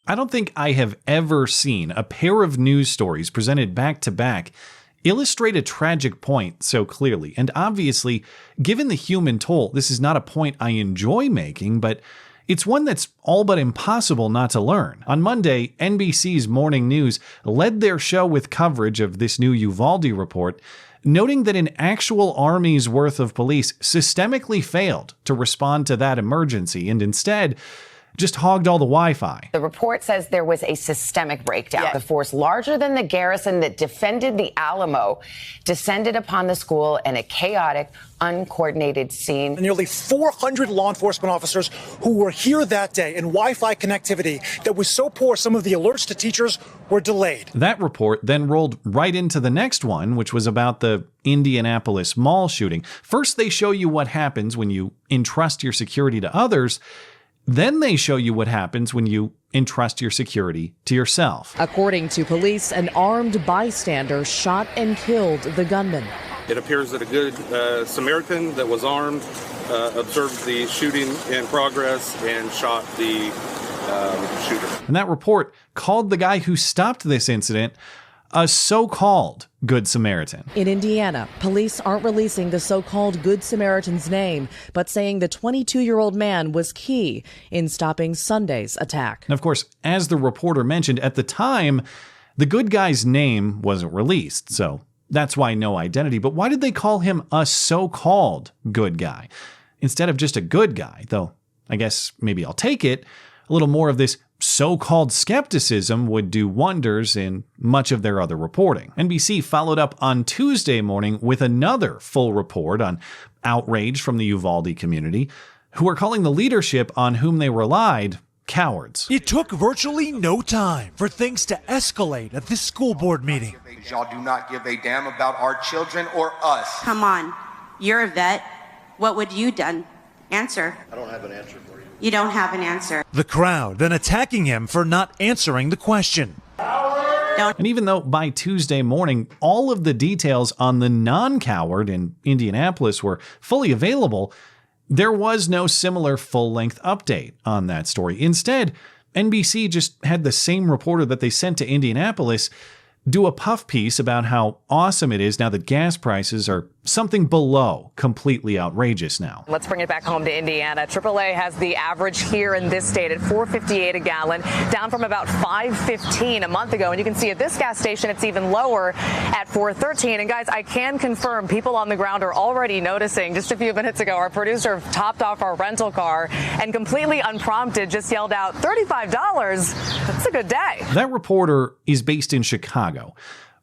I don't think I have ever seen a pair of news stories presented back to back illustrate a tragic point so clearly. And obviously, given the human toll, this is not a point I enjoy making, but it's one that's all but impossible not to learn. On Monday, NBC's Morning News led their show with coverage of this new Uvalde report, noting that an actual army's worth of police systemically failed to respond to that emergency and instead just hogged all the Wi-Fi. The report says there was a systemic breakdown. Yes. The force larger than the garrison that defended the Alamo descended upon the school in a chaotic, uncoordinated scene. Nearly 400 law enforcement officers who were here that day, and Wi-Fi connectivity that was so poor some of the alerts to teachers were delayed. That report then rolled right into the next one, which was about the Indianapolis mall shooting. First, they show you what happens when you entrust your security to others. Then they show you what happens when you entrust your security to yourself. According to police, an armed bystander shot and killed the gunman. It appears that a good Samaritan that was armed observed the shooting in progress and shot the shooter. And that report called the guy who stopped this incident a so-called Good Samaritan. In Indiana, police aren't releasing the so-called Good Samaritan's name, but saying the 22-year-old man was key in stopping Sunday's attack. And of course, as the reporter mentioned, at the time, the good guy's name wasn't released, so that's why no identity. But why did they call him a so-called good guy instead of just a good guy? Though, I guess maybe I'll take it. A little more of this so-called skepticism would do wonders in much of their other reporting. NBC followed up on Tuesday morning with another full report on outrage from the Uvalde community, who are calling the leadership on whom they relied cowards. It took virtually no time for things to escalate at this school board meeting. Y'all do not give a damn about our children or us. Come on, you're a vet. What would you done? Answer. I don't have an answer for you. You don't have an answer. The crowd then attacking him for not answering the question. And even though by Tuesday morning, all of the details on the non-coward in Indianapolis were fully available, there was no similar full-length update on that story. Instead, NBC just had the same reporter that they sent to Indianapolis do a puff piece about how awesome it is now that gas prices are something below completely outrageous now. Let's bring it back home to Indiana. AAA has the average here in this state at $4.58 a gallon, down from about $5.15 a month ago. And you can see at this gas station, it's even lower at $4.13. And guys, I can confirm people on the ground are already noticing. Just a few minutes ago, our producer topped off our rental car and completely unprompted just yelled out, $35. That's a good day. That reporter is based in Chicago.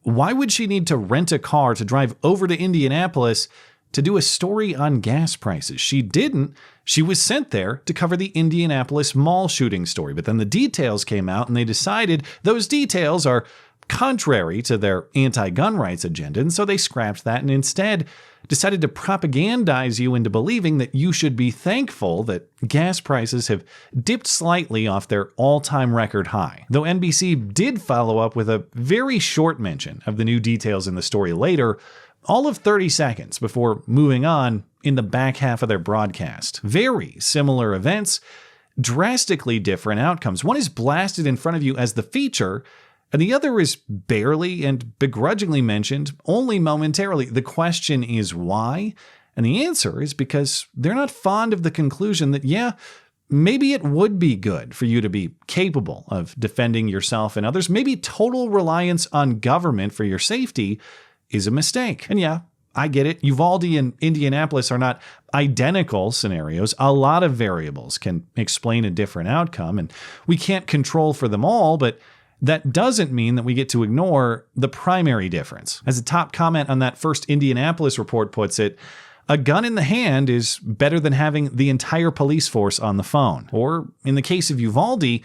Why would she need to rent a car to drive over to Indianapolis to do a story on gas prices? She didn't. She was sent there to cover the Indianapolis mall shooting story. But then the details came out and they decided those details are contrary to their anti-gun rights agenda. And so they scrapped that and instead decided to propagandize you into believing that you should be thankful that gas prices have dipped slightly off their all-time record high. Though NBC did follow up with a very short mention of the new details in the story later, all of 30 seconds before moving on in the back half of their broadcast. Very similar events, drastically different outcomes. One is blasted in front of you as the feature, and the other is barely and begrudgingly mentioned only momentarily. The question is why? And the answer is because they're not fond of the conclusion that, yeah, maybe it would be good for you to be capable of defending yourself and others. Maybe total reliance on government for your safety is a mistake. And yeah, I get it. Uvalde and Indianapolis are not identical scenarios. A lot of variables can explain a different outcome, and we can't control for them all, but that doesn't mean that we get to ignore the primary difference. As a top comment on that first Indianapolis report puts it, a gun in the hand is better than having the entire police force on the phone. Or in the case of Uvalde,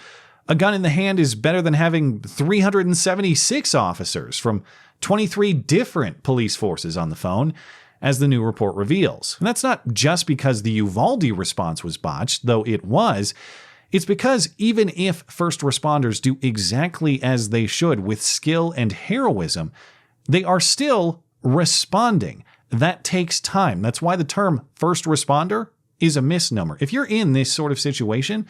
a gun in the hand is better than having 376 officers from 23 different police forces on the phone, as the new report reveals. And that's not just because the Uvalde response was botched, though it was. It's because even if first responders do exactly as they should with skill and heroism, they are still responding. That takes time. That's why the term first responder is a misnomer. If you're in this sort of situation,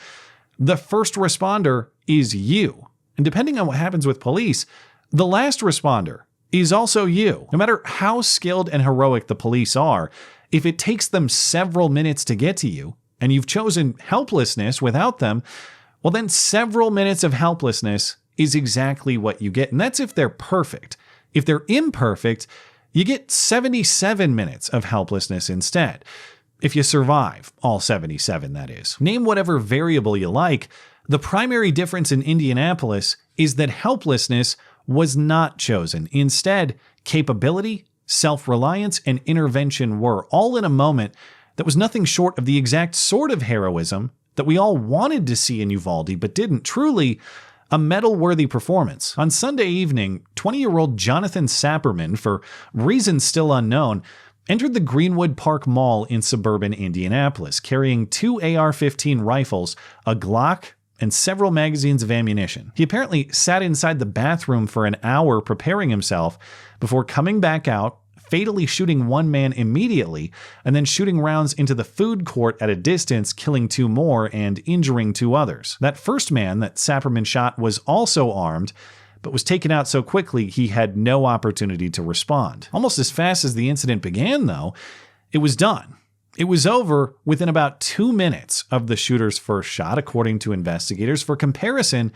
the first responder is you. And depending on what happens with police, the last responder is also you. No matter how skilled and heroic the police are, if it takes them several minutes to get to you, and you've chosen helplessness without them, well then several minutes of helplessness is exactly what you get. And that's if they're perfect. If they're imperfect, you get 77 minutes of helplessness instead. If you survive all 77, that is. Name whatever variable you like. The primary difference in Indianapolis is that helplessness was not chosen. Instead, capability, self-reliance, and intervention were, all in a moment that was nothing short of the exact sort of heroism that we all wanted to see in Uvalde but didn't. Truly a medal-worthy performance. On Sunday evening, 20-year-old Jonathan Sapperman, for reasons still unknown, entered the Greenwood Park Mall in suburban Indianapolis, carrying 2 AR-15 rifles, a Glock, and several magazines of ammunition. He apparently sat inside the bathroom for an hour preparing himself before coming back out, fatally shooting one man immediately, and then shooting rounds into the food court at a distance, killing 2 more and injuring 2 others. That first man that Sapperman shot was also armed, but was taken out so quickly he had no opportunity to respond. Almost as fast as the incident began, though, it was done. It was over within about 2 minutes of the shooter's first shot, according to investigators. For comparison,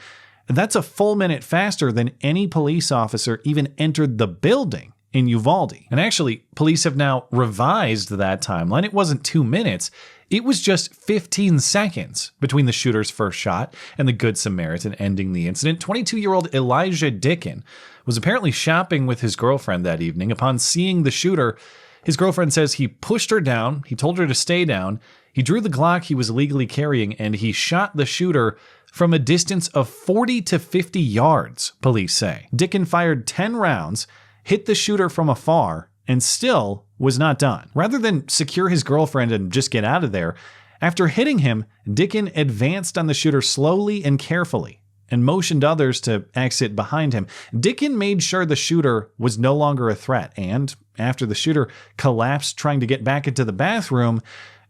that's a full minute faster than any police officer even entered the building in Uvalde. And actually, police have now revised that timeline. It wasn't 2 minutes. It was just 15 seconds between the shooter's first shot and the Good Samaritan ending the incident. 22-year-old Elijah Dickin was apparently shopping with his girlfriend that evening. Upon seeing the shooter, his girlfriend says he pushed her down, he told her to stay down, he drew the Glock he was illegally carrying, and he shot the shooter from a distance of 40 to 50 yards, police say. Dickin fired 10 rounds, hit the shooter from afar, and still was not done. Rather than secure his girlfriend and just get out of there, after hitting him, Dickin advanced on the shooter slowly and carefully and motioned others to exit behind him. Dickin made sure the shooter was no longer a threat, and after the shooter collapsed trying to get back into the bathroom,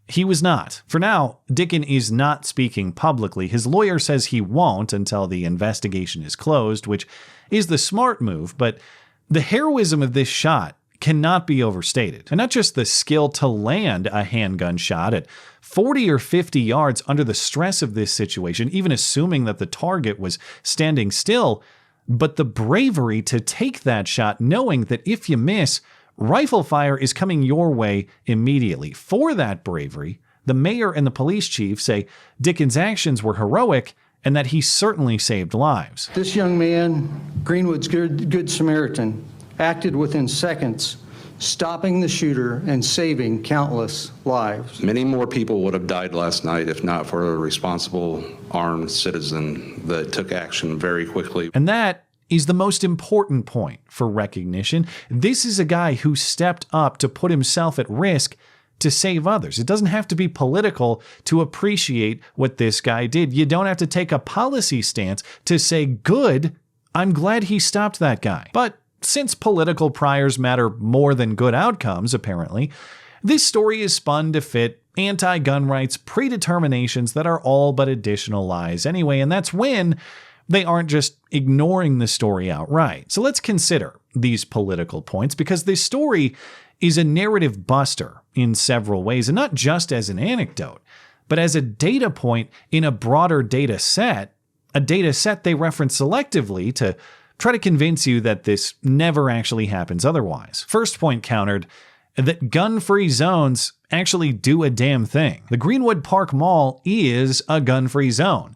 he was not. For now, Dickin is not speaking publicly. His lawyer says he won't until the investigation is closed, which is the smart move, but the heroism of this shot cannot be overstated. And not just the skill to land a handgun shot at 40 or 50 yards under the stress of this situation, even assuming that the target was standing still, but the bravery to take that shot knowing that if you miss, rifle fire is coming your way immediately. For that bravery, the mayor and the police chief say Dickin's actions were heroic and that he certainly saved lives. This young man, Greenwood's Good Samaritan, acted within seconds, stopping the shooter and saving countless lives. Many more people would have died last night if not for a responsible armed citizen that took action very quickly. And that is the most important point for recognition. This is a guy who stepped up to put himself at risk to save others. It doesn't have to be political to appreciate what this guy did. You don't have to take a policy stance to say, good, I'm glad he stopped that guy. But since political priors matter more than good outcomes, apparently, this story is spun to fit anti-gun rights predeterminations that are all but additional lies anyway, and that's when they aren't just ignoring the story outright. So let's consider these political points, because this story is a narrative buster in several ways, and not just as an anecdote, but as a data point in a broader data set, a data set they reference selectively to try to convince you that this never actually happens otherwise. First point countered, that gun-free zones actually do a damn thing. The Greenwood Park Mall is a gun-free zone.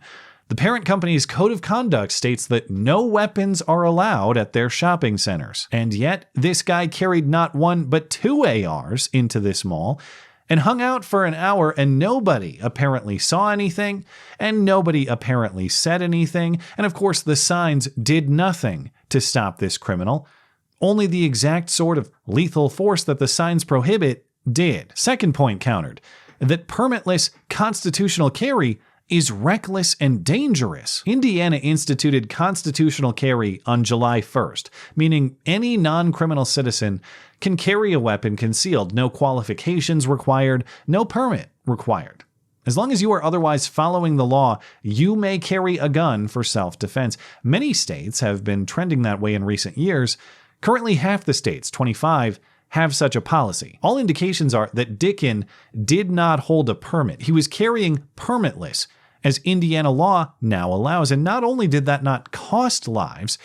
The parent company's code of conduct states that no weapons are allowed at their shopping centers. And yet, this guy carried not 1 but 2 ARs into this mall and hung out for an hour, and nobody apparently saw anything, and nobody apparently said anything, and of course the signs did nothing to stop this criminal. Only the exact sort of lethal force that the signs prohibit did. Second point countered, that permitless constitutional carry is reckless and dangerous. Indiana instituted constitutional carry on July 1st, meaning any non-criminal citizen can carry a weapon concealed, no qualifications required, no permit required. As long as you are otherwise following the law, you may carry a gun for self-defense. Many states have been trending that way in recent years. Currently, half the states, 25, have such a policy. All indications are that Dickin did not hold a permit. He was carrying permitless, as Indiana law now allows. And not only did that not cost lives,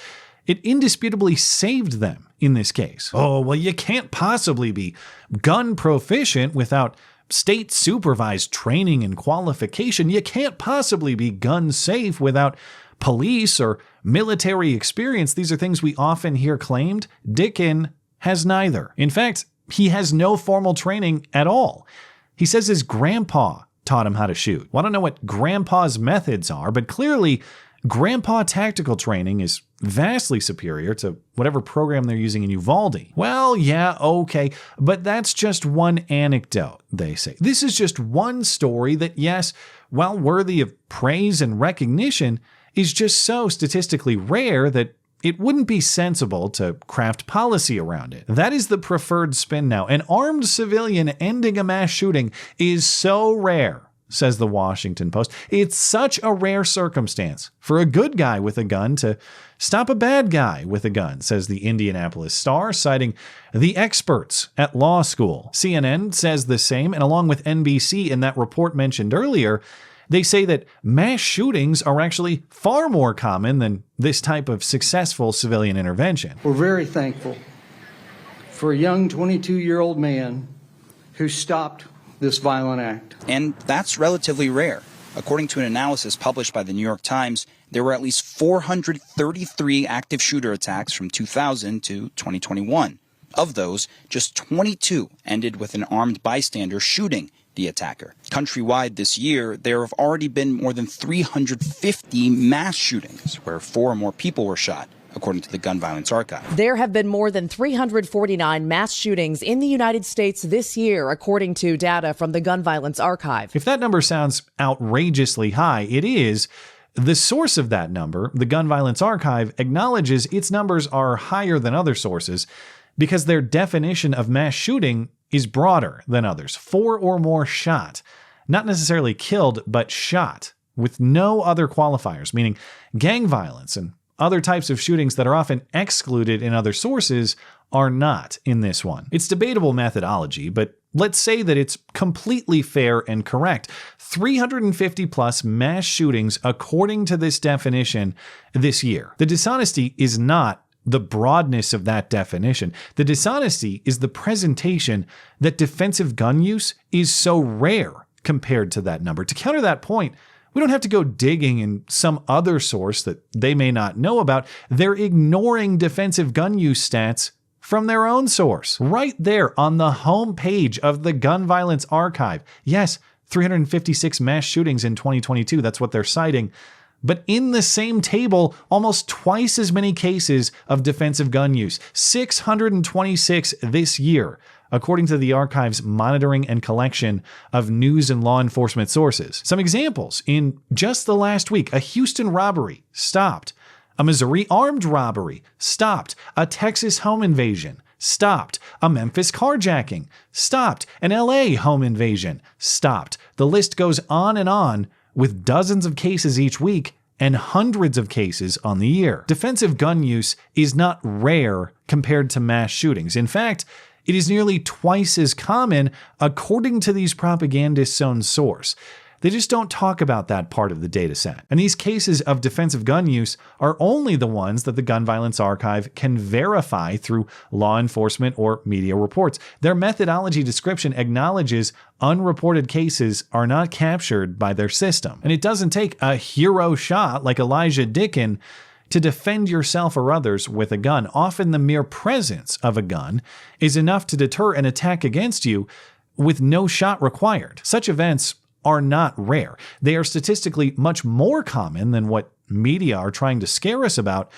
it indisputably saved them in this case. Oh, well, you can't possibly be gun proficient without state-supervised training and qualification. You can't possibly be gun safe without police or military experience. These are things we often hear claimed. Dickin has neither. In fact, he has no formal training at all. He says his grandpa taught him how to shoot. Well, I don't know what grandpa's methods are, but clearly grandpa tactical training is vastly superior to whatever program they're using in Uvalde. Well, yeah, okay, but that's just one anecdote, they say. This is just one story that, yes, while worthy of praise and recognition, is just so statistically rare that it wouldn't be sensible to craft policy around it. That is the preferred spin now. An armed civilian ending a mass shooting is so rare, says the Washington Post. It's such a rare circumstance for a good guy with a gun to stop a bad guy with a gun, says the Indianapolis Star, citing the experts at law school. CNN says the same, and along with NBC in that report mentioned earlier, they say that mass shootings are actually far more common than this type of successful civilian intervention. We're very thankful for a young 22-year-old man who stopped this violent act. And that's relatively rare. According to an analysis published by the New York Times, there were at least 433 active shooter attacks from 2000 to 2021. Of those, just 22 ended with an armed bystander shooting the attacker. Countrywide this year, there have already been more than 350 mass shootings where 4 or more people were shot, according to the Gun Violence Archive. There have been more than 349 mass shootings in the United States this year, according to data from the Gun Violence Archive. If that number sounds outrageously high, it is. The source of that number, the Gun Violence Archive, acknowledges its numbers are higher than other sources because their definition of mass shooting is broader than others. 4 or more shot, not necessarily killed, but shot, with no other qualifiers, meaning gang violence and other types of shootings that are often excluded in other sources are not in this one. It's debatable methodology, but let's say that it's completely fair and correct. 350 plus mass shootings according to this definition this year. The dishonesty is not the broadness of that definition. The dishonesty is the presentation that defensive gun use is so rare compared to that number. To counter that point, we don't have to go digging in some other source that they may not know about. They're ignoring defensive gun use stats from their own source. Right there on the home page of the Gun Violence Archive. Yes, 356 mass shootings in 2022. That's what they're citing. But in the same table, almost twice as many cases of defensive gun use, 626 this year, according to the archive's monitoring and collection of news and law enforcement sources. Some examples: in just the last week, a Houston robbery stopped, a Missouri armed robbery stopped, a Texas home invasion stopped, a Memphis carjacking stopped, an LA home invasion stopped. The list goes on, with dozens of cases each week and hundreds of cases on the year. Defensive gun use is not rare compared to mass shootings. In fact, it is nearly twice as common according to these propagandists' own source. They just don't talk about that part of the data set. And these cases of defensive gun use are only the ones that the Gun Violence Archive can verify through law enforcement or media reports. Their methodology description acknowledges unreported cases are not captured by their system. And it doesn't take a hero shot like Elijah Dickin to defend yourself or others with a gun. Often the mere presence of a gun is enough to deter an attack against you with no shot required. Such events are not rare. They are statistically much more common than what media are trying to scare us about,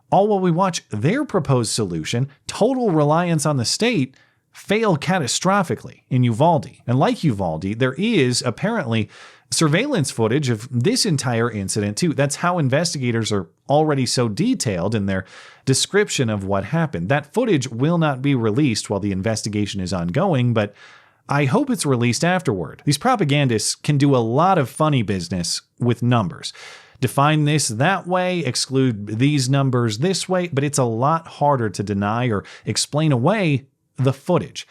all while we watch their proposed solution, total reliance on the state, fail catastrophically in Uvalde. And like Uvalde, there is apparently surveillance footage of this entire incident too. That's how investigators are already so detailed in their description of what happened. That footage will not be released while the investigation is ongoing, but I hope it's released afterward. These propagandists can do a lot of funny business with numbers. Define this that way, exclude these numbers this way, but it's a lot harder to deny or explain away the footage.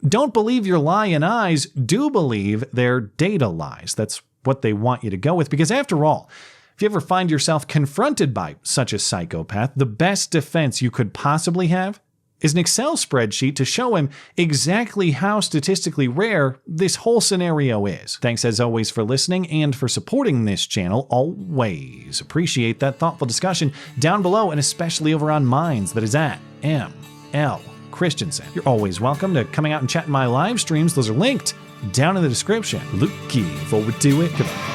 Don't believe your lying eyes, do believe their data lies. That's what they want you to go with, because after all, if you ever find yourself confronted by such a psychopath, the best defense you could possibly have is an Excel spreadsheet to show him exactly how statistically rare this whole scenario is. Thanks as always for listening and for supporting this channel. Always appreciate that thoughtful discussion down below, and especially over on Minds, that is at ML Christiansen. You're always welcome to coming out and chatting my live streams. Those are linked down in the description. Looking forward to it. Goodbye.